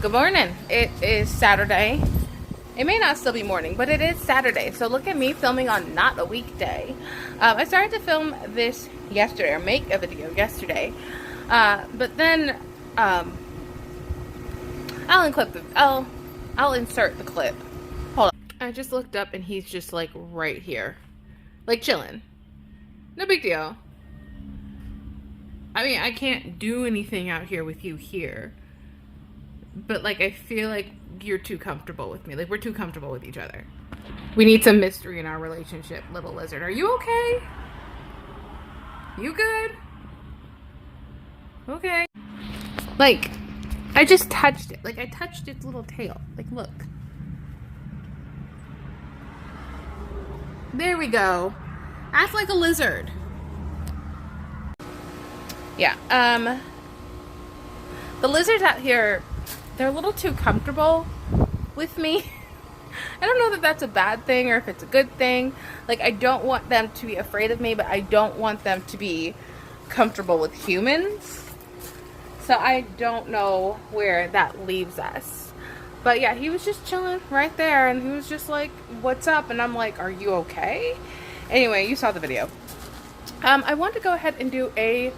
Good morning. It is Saturday. It may not still be morning, but it is Saturday. So look at me filming on not a weekday. I started to film this yesterday, or make a video yesterday. But then I'll insert the clip. Hold on. I just looked up and he's just like right here. Like chilling. No big deal. I mean, I can't do anything out here with you here. But like, I feel like you're too comfortable with me. Like, we're too comfortable with each other. We need some mystery in our relationship, little lizard. Are you okay? You good? Okay. Like, I just touched it. Like, I touched its little tail. Like, look. There we go. Act like a lizard. Yeah, the lizards out here, they're a little too comfortable with me. I don't know that that's a bad thing or if it's a good thing. Like, I don't want them to be afraid of me, but I don't want them to be comfortable with humans. So I don't know where that leaves us. But yeah, he was just chilling right there and he was just like, what's up? And I'm like, are you okay? Anyway, you saw the video. I want to go ahead and do a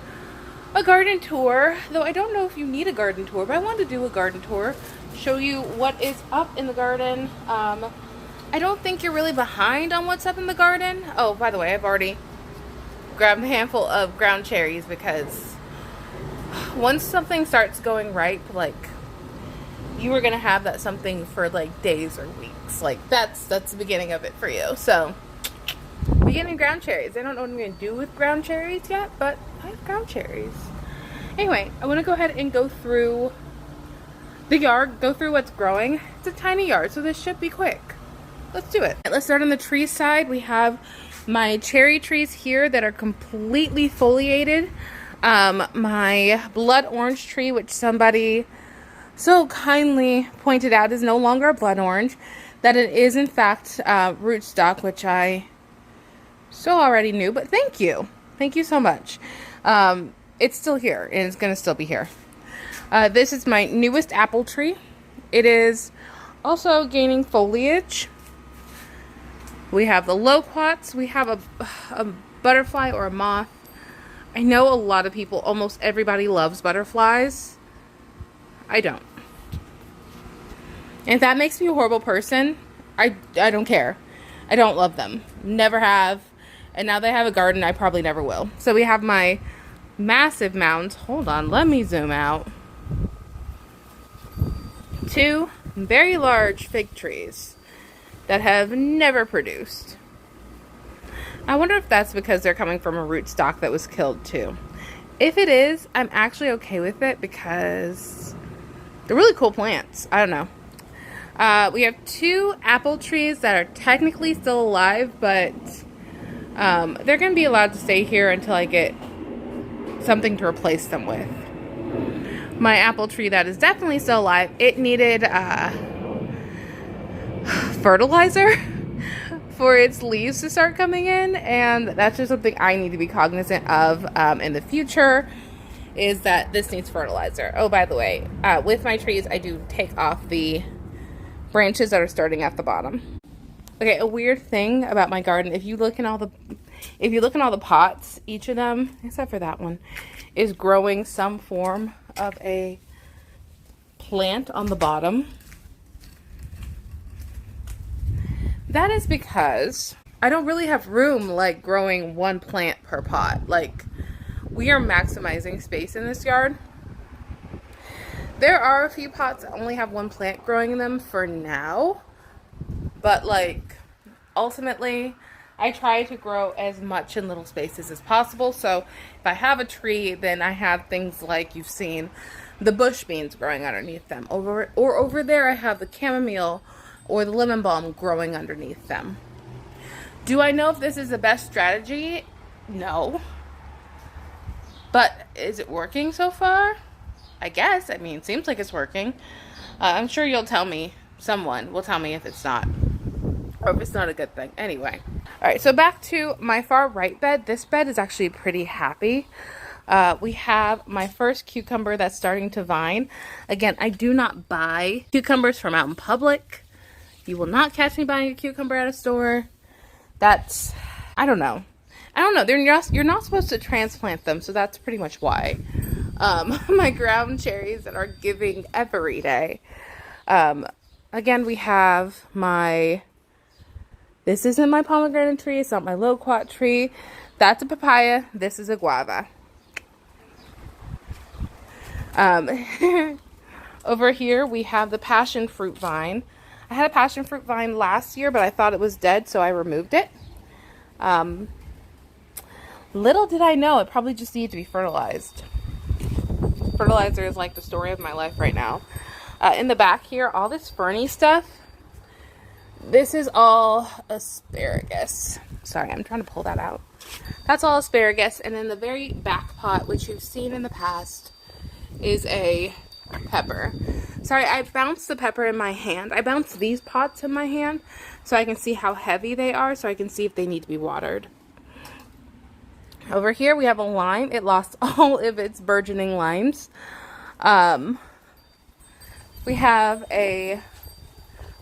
garden tour, though I don't know if you need a garden tour, but I want to do a garden tour, show you what is up in the garden. I don't think you're really behind on what's up in the garden. Oh, by the way, I've already grabbed a handful of ground cherries because once something starts going ripe, like, you are going to have that something for like days or weeks. Like, that's the beginning of it for you. So, beginning ground cherries. I don't know what I'm going to do with ground cherries yet, but I have ground cherries. Anyway, I want to go ahead and go through the yard, go through what's growing. It's a tiny yard, so this should be quick. Let's do it. Let's start on the tree side. We have my cherry trees here that are completely foliated. My blood orange tree, which somebody so kindly pointed out is no longer a blood orange, that it is in fact rootstock, which I so already knew, but thank you. Thank you so much. It's still here, and it's going to still be here. This is my newest apple tree. It is also gaining foliage. We have the loquats. We have a butterfly or a moth. I know a lot of people, almost everybody loves butterflies. I don't. And if that makes me a horrible person, I don't care. I don't love them. Never have. And now they have a garden, I probably never will. So we have my massive mounds. Hold on, let me zoom out. 2 very large fig trees that have never produced. I wonder if that's because they're coming from a rootstock that was killed too. If it is, I'm actually okay with it because they're really cool plants. I don't know. We have 2 apple trees that are technically still alive, but they're going to be allowed to stay here until I get something to replace them with. My apple tree that is definitely still alive, it needed fertilizer for its leaves to start coming in, and that's just something I need to be cognizant of in the future, is that this needs fertilizer. Oh, by the way, with my trees, I do take off the branches that are starting at the bottom. Okay, a weird thing about my garden, if you look in all the pots, each of them, except for that one, is growing some form of a plant on the bottom. That is because I don't really have room like growing one plant per pot. Like, we are maximizing space in this yard. There are a few pots that only have one plant growing in them for now. But like, ultimately, I try to grow as much in little spaces as possible. So if I have a tree, then I have things like you've seen the bush beans growing underneath them. Over there, I have the chamomile or the lemon balm growing underneath them. Do I know if this is the best strategy? No. But is it working so far? I guess. I mean, it seems like it's working. I'm sure you'll tell me. Someone will tell me if it's not. Or if it's not a good thing. Anyway. Alright, so back to my far right bed. This bed is actually pretty happy. We have my first cucumber that's starting to vine. Again, I do not buy cucumbers from out in public. You will not catch me buying a cucumber at a store. That's, I don't know. You're not supposed to transplant them, so that's pretty much why. My ground cherries that are giving every day. Again, we have this isn't my pomegranate tree. It's not my loquat tree. That's a papaya. This is a guava. Over here, we have the passion fruit vine. I had a passion fruit vine last year, but I thought it was dead, so I removed it. Little did I know, it probably just needed to be fertilized. Fertilizer is like the story of my life right now. In the back here, all this ferny stuff, this is all asparagus. Sorry, I'm trying to pull that out. That's all asparagus. And in the very back pot, which you've seen in the past, is a pepper. Sorry, I bounced the pepper in my hand. I bounced these pots in my hand so I can see how heavy they are, so I can see if they need to be watered. Over here we have a lime. It lost all of its burgeoning limes. We have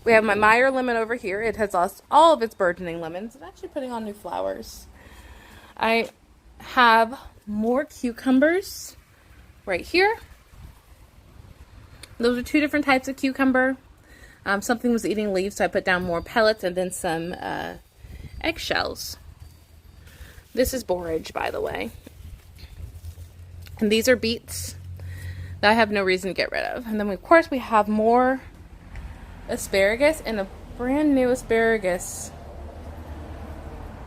my Meyer lemon over here. It has lost all of its burgeoning lemons. It's actually putting on new flowers. I have more cucumbers right here. Those are two different types of cucumber. Something was eating leaves, so I put down more pellets and then some eggshells. This is borage, by the way. And these are beets that I have no reason to get rid of. And then, of course, we have more asparagus and a brand new asparagus.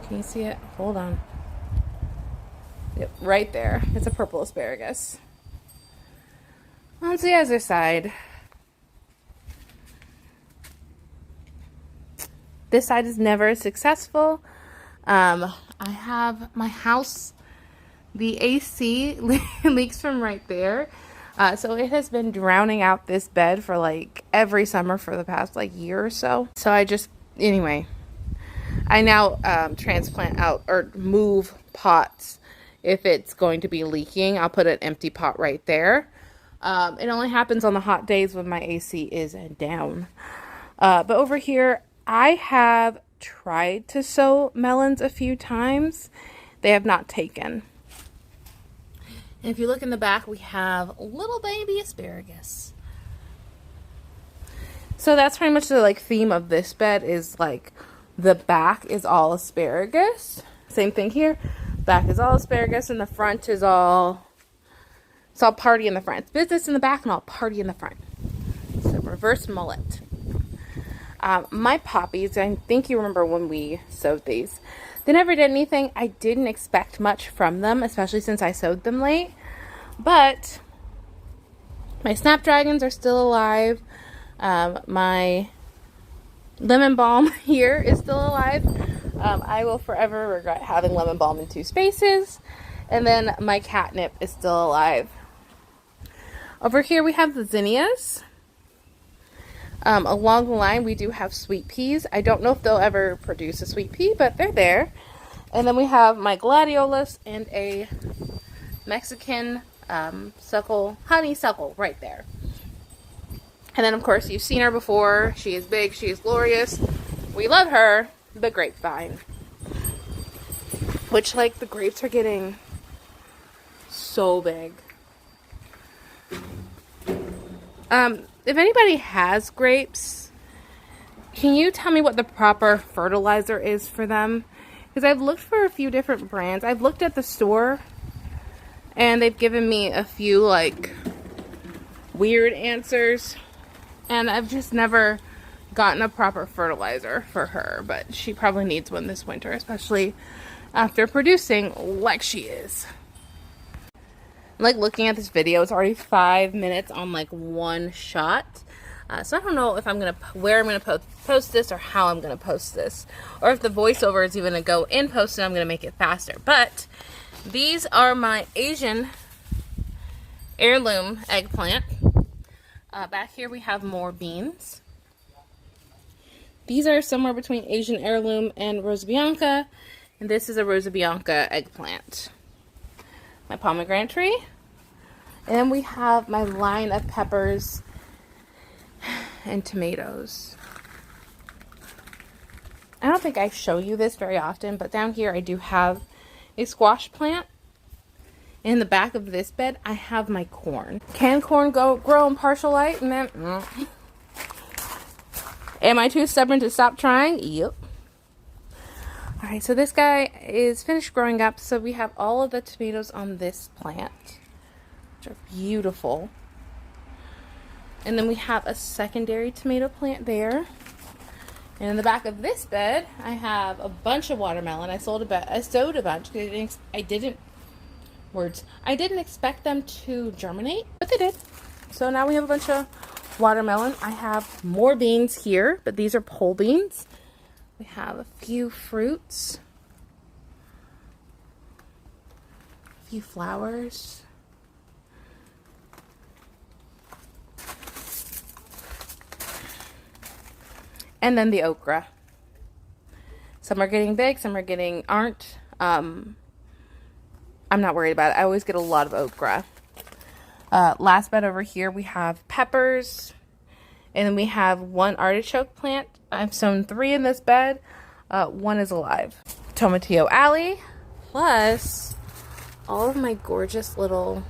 Can you see it? Hold on. Yep, right there. It's a purple asparagus. On the other side. This side is never as successful. I have my house, the AC leaks from right there. So it has been drowning out this bed for like every summer for the past like year or so. So anyway, I now transplant out or move pots if it's going to be leaking. I'll put an empty pot right there. It only happens on the hot days when my AC is down. But over here, I have tried to sow melons a few times. They have not taken. And if you look in the back, we have little baby asparagus. So that's pretty much the like theme of this bed is like the back is all asparagus. Same thing here. Back is all asparagus and the front is all, it's all party in the front. It's business in the back and all party in the front. So reverse mullet. My poppies, I think you remember when we sowed these. They never did anything. I didn't expect much from them, especially since I sowed them late. But my snapdragons are still alive. My lemon balm here is still alive. I will forever regret having lemon balm in 2 spaces. And then my catnip is still alive. Over here we have the zinnias. Along the line, we do have sweet peas. I don't know if they'll ever produce a sweet pea, but they're there. And then we have my gladiolas and a Mexican honeysuckle right there. And then, of course, you've seen her before. She is big. She is glorious. We love her. The grapevine. Which, like, the grapes are getting so big. If anybody has grapes, can you tell me what the proper fertilizer is for them? Because I've looked for a few different brands. I've looked at the store, and they've given me a few, like, weird answers. And I've just never gotten a proper fertilizer for her. But she probably needs one this winter, especially after producing like she is. Like looking at this video, it's already 5 minutes on like one shot. So I don't know if where I'm gonna post this or how I'm gonna post this, or if the voiceover is even gonna go in post and I'm gonna make it faster. But these are my Asian heirloom eggplant. Back here we have more beans. These are somewhere between Asian heirloom and Rosa Bianca, and this is a Rosa Bianca eggplant. my pomegranate tree. And then we have my line of peppers and tomatoes. I don't think I show you this very often, but down here I do have a squash plant. In the back of this bed, I have my corn. Can corn grow in partial light? And then, am I too stubborn to stop trying? Yep. Alright, so this guy is finished growing up. So we have all of the tomatoes on this plant, which are beautiful. And then we have a secondary tomato plant there. And in the back of this bed, I have a bunch of watermelon. I sowed a bunch. I didn't expect them to germinate, but they did. So now we have a bunch of watermelon. I have more beans here, but these are pole beans. We have a few fruits, a few flowers. And then the okra. Some are getting big, some aren't. I'm not worried about it. I always get a lot of okra. Last bed over here, we have peppers. And then we have one artichoke plant. I've sown 3 in this bed. 1 is alive. Tomatillo alley. Plus all of my gorgeous little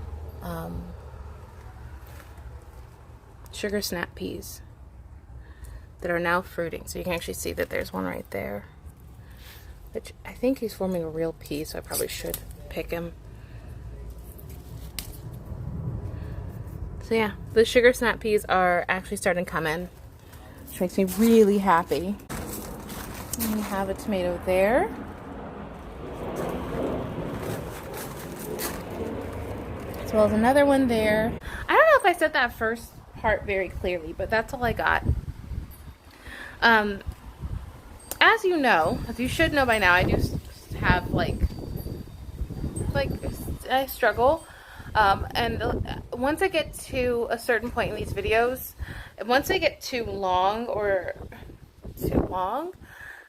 sugar snap peas that are now fruiting. So you can actually see that there's one right there, which I think he's forming a real pea, so I probably should pick him. So yeah, the sugar snap peas are actually starting to come in, which makes me really happy. And we have a tomato there. As well as another one there. I don't know if I said that first part very clearly, but that's all I got. As you know, as you should know by now, I do have like I struggle. And once I get to a certain point in these videos, once they get too long,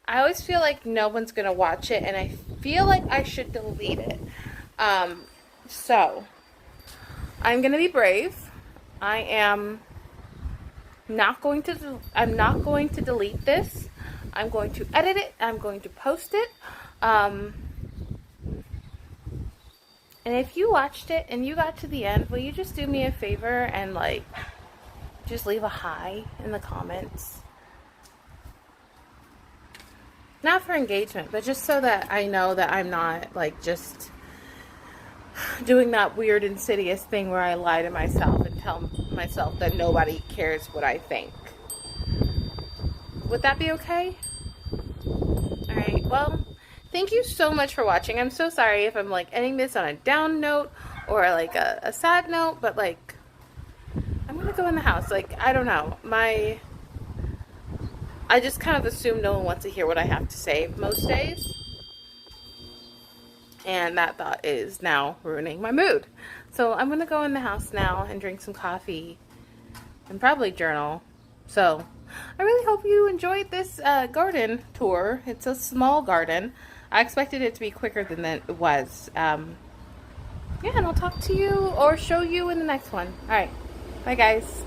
I always feel like no one's gonna watch it, and I feel like I should delete it. So I'm gonna be brave. I'm not going to delete this. I'm going to edit it. I'm going to post it. And if you watched it and you got to the end, will you just do me a favor and like just leave a hi in the comments? Not for engagement, but just so that I know that I'm not like just doing that weird insidious thing where I lie to myself and tell myself that nobody cares what I think. Would that be okay? Alright, well, thank you so much for watching. I'm so sorry if I'm like ending this on a down note or like a sad note, but like I'm gonna go in the house. Like, I don't know. I just kind of assume no one wants to hear what I have to say most days. And that thought is now ruining my mood. So I'm gonna go in the house now and drink some coffee and probably journal. So I really hope you enjoyed this garden tour. It's a small garden. I expected it to be quicker than it was. Yeah, and I'll talk to you or show you in the next one. Alright, bye guys.